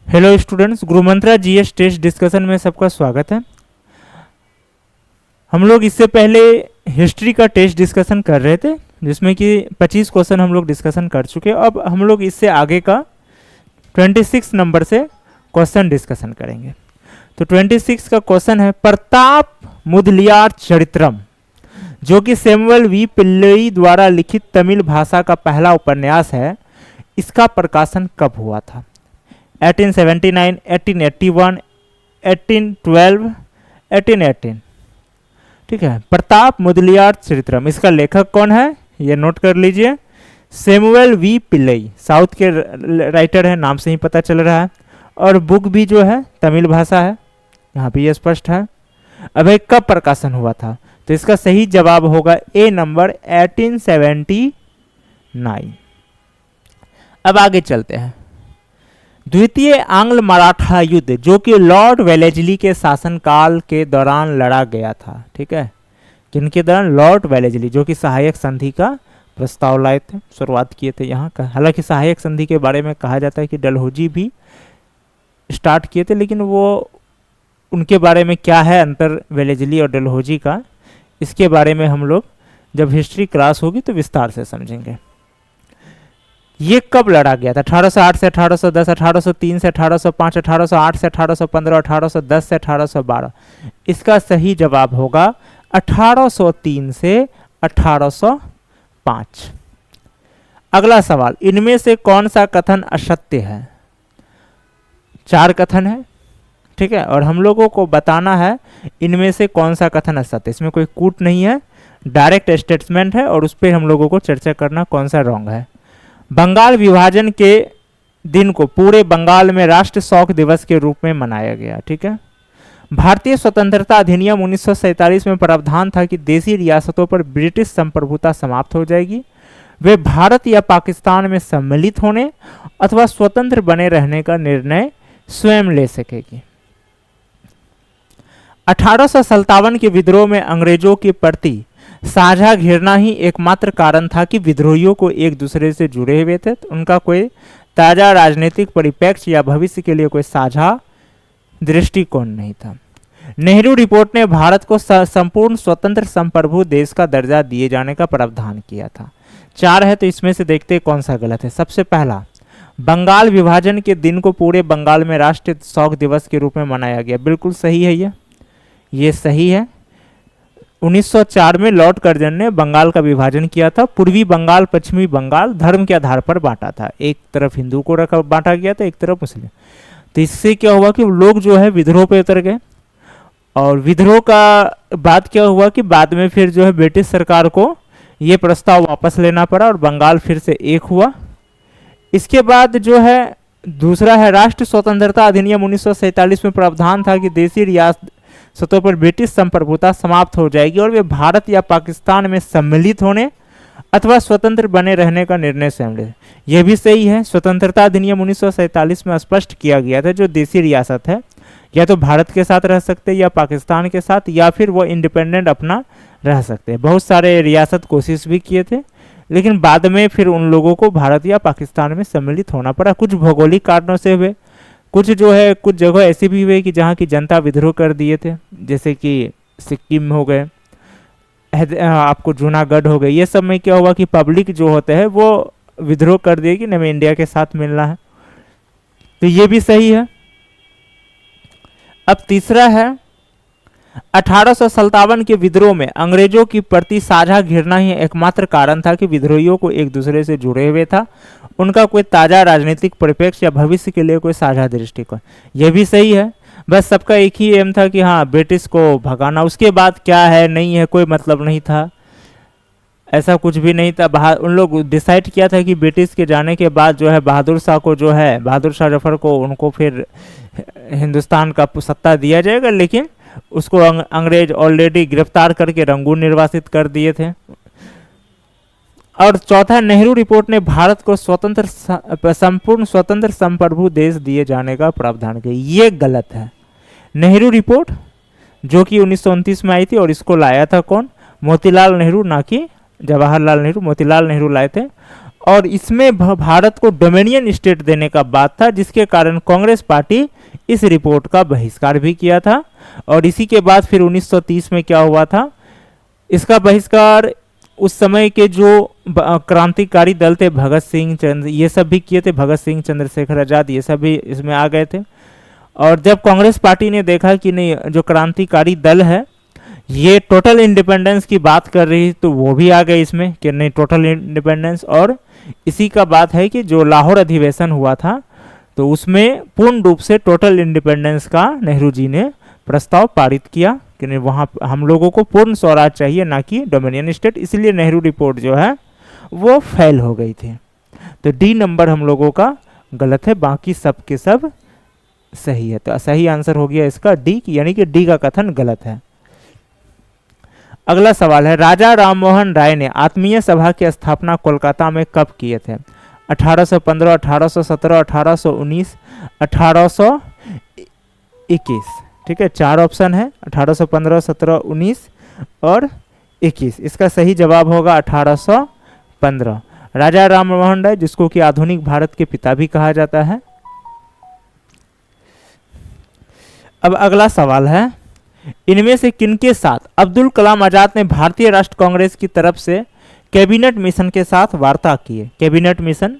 Hello students, गुरु मंत्रा GS test discussion में सबका स्वागत है। हम लोग इससे पहले हिस्ट्री का टेस्ट डिस्कशन कर रहे थे जिसमें कि 25 क्वेश्चन हम लोग डिस्कशन कर चुके हैं। अब हम लोग इससे आगे का 26 नंबर से क्वेश्चन डिस्कशन करेंगे। तो 26 का क्वेश्चन है प्रताप मुदलियार चरित्रम, जो कि सैमुअल वी पिल्लई द्वारा लिखित तमिल भाषा का पहला उपन्यास है। इसका प्रकाशन कब हुआ था? 1879, 1881, 1812, 1818। ठीक है, प्रताप मुदलियार चरित्रम, इसका लेखक कौन है ये नोट कर लीजिए। सैमुअल वी पिल्लई, साउथ के राइटर है, नाम से ही पता चल रहा है। और बुक भी जो है तमिल भाषा है, यहाँ पे ये स्पष्ट है। अब ये कब प्रकाशन हुआ था? तो इसका सही जवाब होगा ए नंबर 1879। अब आगे चलते हैं। द्वितीय आंग्ल मराठा युद्ध, जो कि लॉर्ड वेलेस्ली के शासनकाल के दौरान लड़ा गया था। ठीक है, किनके दौरान? लॉर्ड वेलेस्ली, जो कि सहायक संधि का प्रस्ताव लाए थे, शुरुआत किए थे यहाँ का। हालांकि सहायक संधि के बारे में कहा जाता है कि डलहौजी भी स्टार्ट किए थे, लेकिन वो उनके बारे में क्या है अंतर वेलेस्ली और डलहौजी का, इसके बारे में हम लोग जब हिस्ट्री क्लास होगी तो विस्तार से समझेंगे। ये कब लड़ा गया था? 1808 से 1810, 1803 से 1805, 1808 से 1815, 1810 से 1812। इसका सही जवाब होगा 1803 से 1805। अगला सवाल, इनमें से कौन सा कथन असत्य है? 4 कथन है, ठीक है, और हम लोगों को बताना है इनमें से कौन सा कथन असत्य। इसमें कोई कूट नहीं है, डायरेक्ट स्टेटमेंट है, और उस पर हम लोगों को चर्चा करना कौन सा रॉन्ग है। बंगाल विभाजन के दिन को पूरे बंगाल में राष्ट्र शोक दिवस के रूप में मनाया गया। ठीक है, भारतीय स्वतंत्रता अधिनियम 1947 में प्रावधान था कि देशी रियासतों पर ब्रिटिश संप्रभुता समाप्त हो जाएगी, वे भारत या पाकिस्तान में सम्मिलित होने अथवा स्वतंत्र बने रहने का निर्णय स्वयं ले सकेगी। 1857 के विद्रोह में अंग्रेजों के प्रति साझा घिरना ही एकमात्र कारण था कि विद्रोहियों को एक दूसरे से जुड़े हुए थे। तो उनका कोई ताजा राजनीतिक परिप्रेक्ष्य या भविष्य के लिए कोई साझा दृष्टिकोण नहीं था। नेहरू रिपोर्ट ने भारत को संपूर्ण स्वतंत्र संप्रभु देश का दर्जा दिए जाने का प्रावधान किया था। 4 है, तो इसमें से देखते हैं कौन सा गलत है। सबसे पहला, बंगाल विभाजन के दिन को पूरे बंगाल में राष्ट्रीय शोक दिवस के रूप में मनाया गया। बिल्कुल सही है, ये सही है। 1904 में लॉर्ड कर्जन ने बंगाल का विभाजन किया था। पूर्वी बंगाल, पश्चिमी बंगाल धर्म के आधार पर बांटा था। एक तरफ हिंदू को बांटा गया था, एक तरफ मुस्लिम। तो इससे क्या हुआ कि लोग जो है विद्रोह पे उतर गए, और विद्रोह का बाद क्या हुआ कि बाद में फिर जो है ब्रिटिश सरकार को ये प्रस्ताव वापस लेना पड़ा और बंगाल फिर से एक हुआ। इसके बाद जो है दूसरा है, राष्ट्र स्वतंत्रता अधिनियम 1947 में प्रावधान था कि देशी रियासतों पर ब्रिटिश संप्रभुता समाप्त हो जाएगी और वे भारत या पाकिस्तान में सम्मिलित होने अथवा स्वतंत्र बने रहने का निर्णय स्वयं ले। यह भी सही है। स्वतंत्रता अधिनियम 1947 में स्पष्ट किया गया था जो देशी रियासत है या तो भारत के साथ रह सकते हैं या पाकिस्तान के साथ, या फिर वो इंडिपेंडेंट अपना रह सकते हैं। बहुत सारे रियासत कोशिश भी किए थे, लेकिन बाद में फिर उन लोगों को भारत या पाकिस्तान में सम्मिलित होना पड़ा। कुछ भौगोलिक कारणों से हुए, कुछ जो है कुछ जगह ऐसी भी हुई कि जहाँ की जनता विद्रोह कर दिए थे, जैसे कि सिक्किम हो गए, आपको जूनागढ़ हो गए। ये सब में क्या हुआ कि पब्लिक जो होते हैं वो विद्रोह कर दिए कि हमें इंडिया के साथ मिलना है। तो ये भी सही है। अब तीसरा है, 1857 के विद्रोह में अंग्रेजों की प्रति साझा घिरना ही एकमात्र कारण था कि विद्रोहियों को एक दूसरे से जुड़े हुए था। उनका कोई ताजा राजनीतिक परिप्रेक्ष्य या भविष्य के लिए कोई साझा दृष्टिकोण। यह भी सही है। बस सबका एक ही एम था कि हाँ ब्रिटिश को भगाना। उसके बाद क्या है नहीं है कोई मतलब नहीं था, ऐसा कुछ भी नहीं था। उन लोग डिसाइड किया था कि ब्रिटिश के जाने के बाद जो है बहादुर शाह को जो है बहादुर शाह जफर को उनको फिर हिंदुस्तान का सत्ता दिया जाएगा, लेकिन उसको अंग्रेज ऑलरेडी गिरफ्तार करके रंगून निर्वासित कर दिए थे। और चौथा, नेहरू रिपोर्ट ने भारत को संपूर्ण स्वतंत्र संप्रभु देश दिए जाने का प्रावधान किया। ये गलत है। नेहरू रिपोर्ट जो कि 1929 में आई थी और इसको लाया था कौन? मोतीलाल नेहरू, ना कि जवाहरलाल नेहरू। मोतीलाल नेहरू लाए थे और इसमें भारत को डोमिनियन स्टेट देने का बात था, जिसके कारण कांग्रेस पार्टी इस रिपोर्ट का बहिष्कार भी किया था। और इसी के बाद फिर 1930 में क्या हुआ था, इसका बहिष्कार उस समय के जो क्रांतिकारी दल थे, भगत सिंह, चंद्र, ये सब भी किए थे, भगत सिंह, चंद्रशेखर आजाद, ये सब भी इसमें आ गए थे। और जब कांग्रेस पार्टी ने देखा कि नहीं, जो क्रांतिकारी दल है ये टोटल इंडिपेंडेंस की बात कर रही, तो वो भी आ गए इसमें कि नहीं टोटल इंडिपेंडेंस। और इसी का बात है कि जो लाहौर अधिवेशन हुआ था तो उसमें पूर्ण रूप से टोटल इंडिपेंडेंस का नेहरू जी ने प्रस्ताव पारित किया कि नहीं, वहाँ हम लोगों को पूर्ण स्वराज चाहिए, ना कि डोमिनियन स्टेट। इसलिए नेहरू रिपोर्ट जो है वो फेल हो गई थी। तो डी नंबर हम लोगों का गलत है, बाकी सब के सब सही है। तो सही आंसर हो गया इसका डी, यानी कि डी का कथन गलत है। अगला सवाल है, राजा राममोहन राय ने आत्मीय सभा की स्थापना कोलकाता में कब किए थे? 1815, 1817, 1819, 1821। ठीक है, 4 ऑप्शन है, 1815, 17, 19 और 21। इसका सही जवाब होगा 1815। राजा राममोहन राय, जिसको कि आधुनिक भारत के पिता भी कहा जाता है। अब अगला सवाल है, इनमें से किनके साथ अब्दुल कलाम आजाद ने भारतीय राष्ट्र कांग्रेस की तरफ से कैबिनेट मिशन के साथ वार्ता की है? कैबिनेट मिशन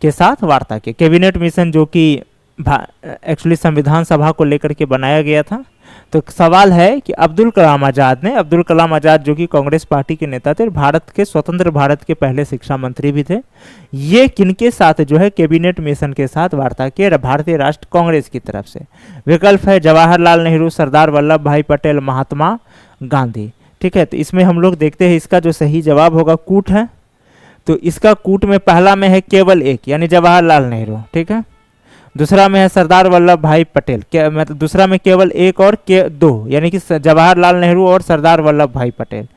के साथ वार्ता की। कैबिनेट मिशन जो कि एक्चुअली संविधान सभा को लेकर के बनाया गया था। तो सवाल है कि अब्दुल कलाम आजाद जो कि कांग्रेस पार्टी के नेता थे, भारत के स्वतंत्र भारत के पहले शिक्षा मंत्री भी थे, ये किनके साथ जो है कैबिनेट मिशन के साथ वार्ता की भारतीय राष्ट्र कांग्रेस की तरफ से? विकल्प है जवाहरलाल नेहरू, सरदार वल्लभ भाई पटेल, महात्मा गांधी। ठीक है, तो इसमें हम लोग देखते हैं इसका जो सही जवाब होगा कूट है। तो इसका कूट में पहला में है केवल एक, यानी जवाहरलाल नेहरू। ठीक है, दूसरा में है सरदार वल्लभ भाई पटेल, मतलब दूसरा में केवल एक और दो, यानी कि जवाहरलाल नेहरू और सरदार वल्लभ भाई पटेल।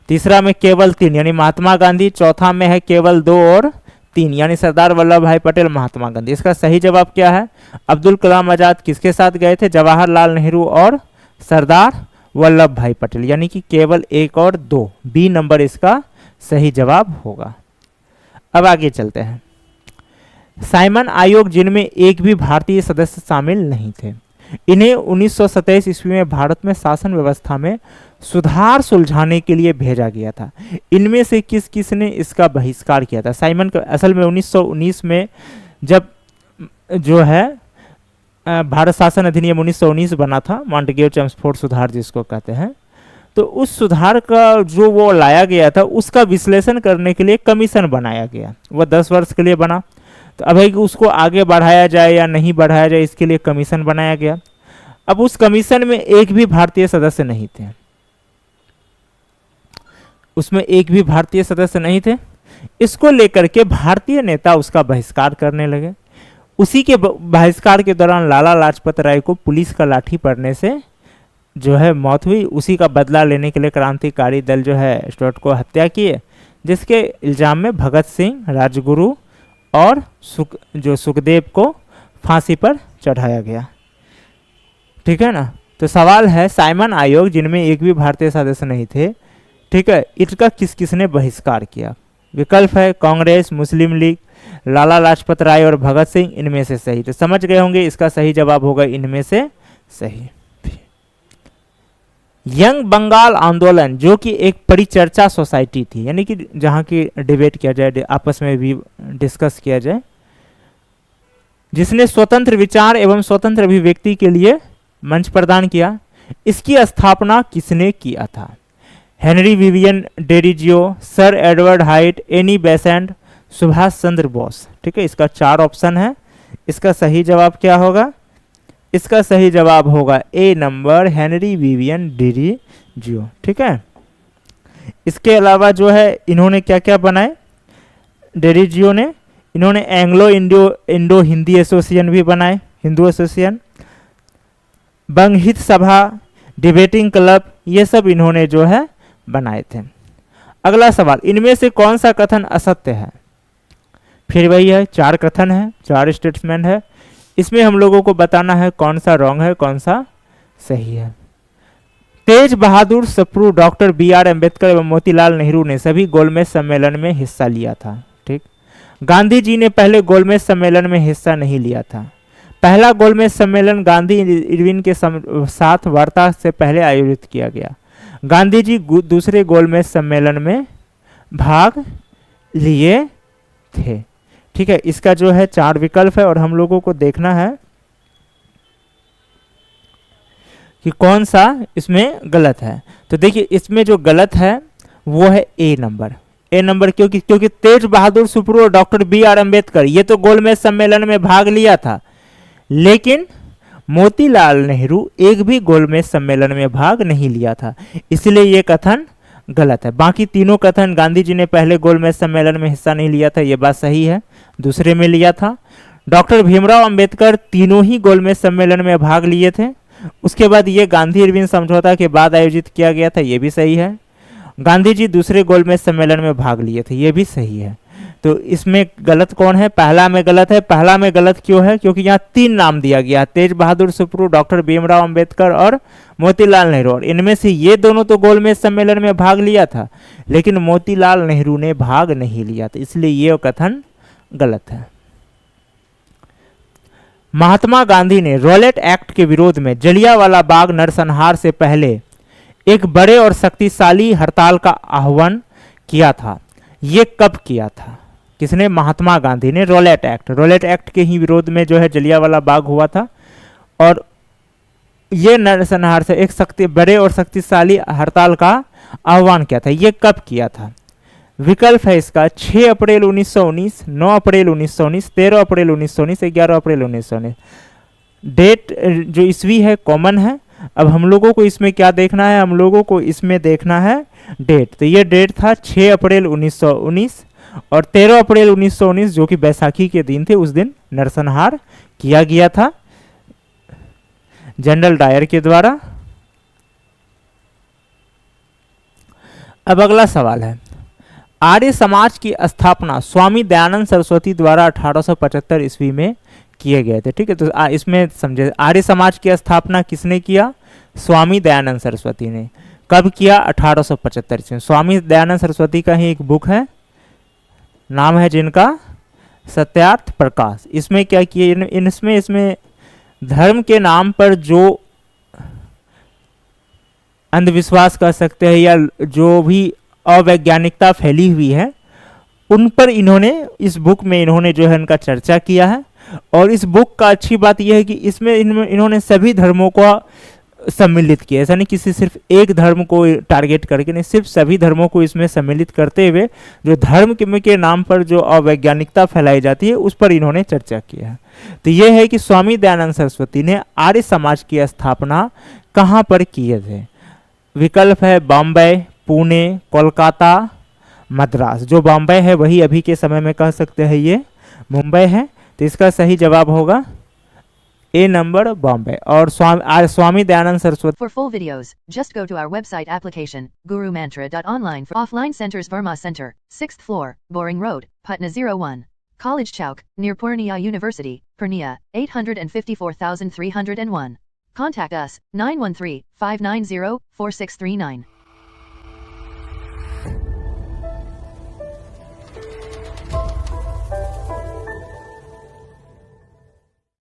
तीसरा में केवल 3, यानी महात्मा गांधी। चौथा में है केवल 2 और 3, यानी सरदार वल्लभ भाई पटेल, महात्मा गांधी। इसका सही जवाब क्या है? अब्दुल कलाम आजाद किसके साथ गए थे? जवाहरलाल नेहरू और सरदार वल्लभ भाई पटेल, यानी कि केवल 1 और 2। बी नंबर इसका सही जवाब होगा। अब आगे चलते हैं। साइमन आयोग, जिनमें एक भी भारतीय सदस्य शामिल नहीं थे, इन्हें 1927 ईस्वी में भारत में शासन व्यवस्था में सुधार सुलझाने के लिए भेजा गया था। इनमें से किस किस ने इसका बहिष्कार किया था? साइमन का असल में 1919 में जब जो है भारत शासन अधिनियम 1919 बना था, मॉन्टेग्यू चेम्सफोर्ड सुधार जिसको कहते हैं, तो उस सुधार का जो वो लाया गया था उसका विश्लेषण करने के लिए कमीशन बनाया गया। वह 10 वर्ष के लिए बना। तो अब है कि उसको आगे बढ़ाया जाए या नहीं बढ़ाया जाए, इसके लिए कमीशन बनाया गया। अब उस कमीशन में एक भी भारतीय सदस्य नहीं थे, उसमें एक भी भारतीय सदस्य नहीं थे। इसको लेकर के भारतीय नेता उसका बहिष्कार करने लगे। उसी के बहिष्कार के दौरान लाला लाजपत राय को पुलिस का लाठी पड़ने से जो है मौत हुई। उसी का बदला लेने के लिए क्रांतिकारी दल जो है स्टुअर्ट को हत्या किए, जिसके इल्जाम में भगत सिंह, राजगुरु और सुखदेव को फांसी पर चढ़ाया गया। ठीक है ना। तो सवाल है, साइमन आयोग जिनमें एक भी भारतीय सदस्य नहीं थे, ठीक है, इसका किस किसने बहिष्कार किया? विकल्प है कांग्रेस, मुस्लिम लीग, लाला लाजपत राय और भगत सिंह। इनमें से सही, तो समझ गए होंगे इसका सही जवाब होगा इनमें से सही। यंग बंगाल आंदोलन जो कि एक परिचर्चा सोसाइटी थी, यानी कि जहां की डिबेट किया जाए, आपस में भी डिस्कस किया जाए, जिसने स्वतंत्र विचार एवं स्वतंत्र अभिव्यक्ति के लिए मंच प्रदान किया, इसकी स्थापना किसने किया था? Henry Vivian Derozio, sir Edward Hyde, Annie Besant, Subhash Chandra Bose. ठीक है, इसका 4 ऑप्शन है। इसका सही जवाब क्या होगा? इसका सही जवाब होगा ए नंबर, हेनरी विवियन डेरिजियो। ठीक है, इसके अलावा जो है इन्होंने क्या क्या बनाए डेरिजियो ने? इन्होंने एंग्लो इंडो हिंदी एसोसिएशन भी बनाए, हिंदू एसोसिएशन, बंगहित सभा, डिबेटिंग क्लब, ये सब इन्होंने जो है बनाए थे। अगला सवाल, इनमें से कौन सा कथन असत्य है? फिर वही है, 4 कथन है, 4 स्टेटमेंट है। इसमें हम लोगों को बताना है कौन सा रॉन्ग है, कौन सा सही है। तेज बहादुर सप्रू, डॉक्टर BR अम्बेडकर एवं मोतीलाल नेहरू ने सभी गोलमेज सम्मेलन में हिस्सा लिया था। ठीक, गांधी जी ने पहले गोलमेज सम्मेलन में हिस्सा नहीं लिया था। पहला गोलमेज सम्मेलन गांधी इरविन के साथ वार्ता से पहले आयोजित किया गया। गांधी जी दूसरे गोलमेज सम्मेलन में भाग लिए थे। ठीक है, इसका जो है 4 विकल्प है और हम लोगों को देखना है कि कौन सा इसमें गलत है। तो देखिए, इसमें जो गलत है वो है ए नंबर, क्योंकि तेज बहादुर सुप्रू और डॉक्टर BR अम्बेडकर ये तो गोलमेज सम्मेलन में भाग लिया था, लेकिन मोतीलाल नेहरू एक भी गोलमेज सम्मेलन में भाग नहीं लिया था, इसलिए ये कथन गलत है। बाकी तीनों कथन, गांधी जी ने पहले गोलमेज सम्मेलन में हिस्सा नहीं लिया था, ये बात सही है, दूसरे में लिया था। डॉक्टर भीमराव अंबेडकर तीनों ही गोलमेज सम्मेलन में भाग लिए थे। उसके बाद ये गांधी इरविन समझौता के बाद आयोजित किया गया था, ये भी सही है। गांधी जी दूसरे गोलमेज सम्मेलन में भाग लिए थे, ये भी सही है। तो इसमें गलत कौन है? पहला में गलत है। पहला में गलत क्यों है? क्योंकि यहाँ 3 नाम दिया गया, तेज बहादुर सुप्रू, डॉक्टर भीमराव अंबेडकर और मोतीलाल नेहरू, और इनमें से ये दोनों तो गोलमेज सम्मेलन में भाग लिया था, लेकिन मोतीलाल नेहरू ने भाग नहीं लिया था, इसलिए ये कथन गलत है। महात्मा गांधी ने रॉलेट एक्ट के विरोध में जलियांवाला बाग नरसंहार से पहले एक बड़े और शक्तिशाली हड़ताल का आह्वान किया था। ये कब किया था? किसने? महात्मा गांधी ने। रॉलेट एक्ट के ही विरोध में जो है जलियांवाला बाग हुआ था, और ये नरसंहार से एक बड़े और शक्तिशाली हड़ताल का आह्वान किया था। ये कब किया था? विकल्प है इसका 6 अप्रैल 1919, 9 अप्रैल 1919, 13 अप्रैल 1919, 11 अप्रैल 1919। डेट जो ईस्वी है कॉमन है। अब हम लोगों को इसमें क्या देखना है? हम लोगों को इसमें देखना है डेट। तो ये डेट था 6 अप्रैल 1919 और 13 अप्रैल 1919 जो कि बैसाखी के दिन थे, उस दिन नरसंहार किया गया था जनरल डायर के द्वारा। अब अगला सवाल है, आर्य समाज की स्थापना स्वामी दयानंद सरस्वती द्वारा 1875 ईस्वी में किए गए थे। ठीक है, तो इसमें समझे, आर्य समाज की स्थापना किसने किया? स्वामी दयानंद सरस्वती ने। कब किया? 1875 ईस्वी में। स्वामी दयानंद सरस्वती का ही एक बुक है, नाम है जिनका सत्यार्थ प्रकाश। इसमें क्या किए? इसमें धर्म के नाम पर जो अंधविश्वास कर सकते हैं या जो भी अवैज्ञानिकता फैली हुई है, उन पर इन्होंने, इस बुक में इन्होंने जो है इनका चर्चा किया है। और इस बुक का अच्छी बात यह है कि इसमें इन्होंने सभी धर्मों को सम्मिलित किया। ऐसा नहीं किसी सिर्फ एक धर्म को टारगेट करके, नहीं, सिर्फ सभी धर्मों को इसमें सम्मिलित करते हुए जो धर्म के नाम पर जो अवैज्ञानिकता फैलाई जाती है उस पर इन्होंने चर्चा किया है। तो यह है कि स्वामी दयानंद सरस्वती ने आर्य समाज की स्थापना कहाँ पर किए थे? विकल्प है बॉम्बे, पुणे, कोलकाता, मद्रास। जो बॉम्बे है वही अभी के समय में कह सकते हैं ये मुंबई है, तो इसका सही जवाब होगा ए नंबर बॉम्बे। और Swami Dayanand Saraswati. For full videos, just go to our website application, gurumantra.online for offline centers. Verma Center, 6th floor, Boring Road, Patna 01. College Chowk, near Purnia University, Purnia, 854,301. Contact us, 913-590-4639.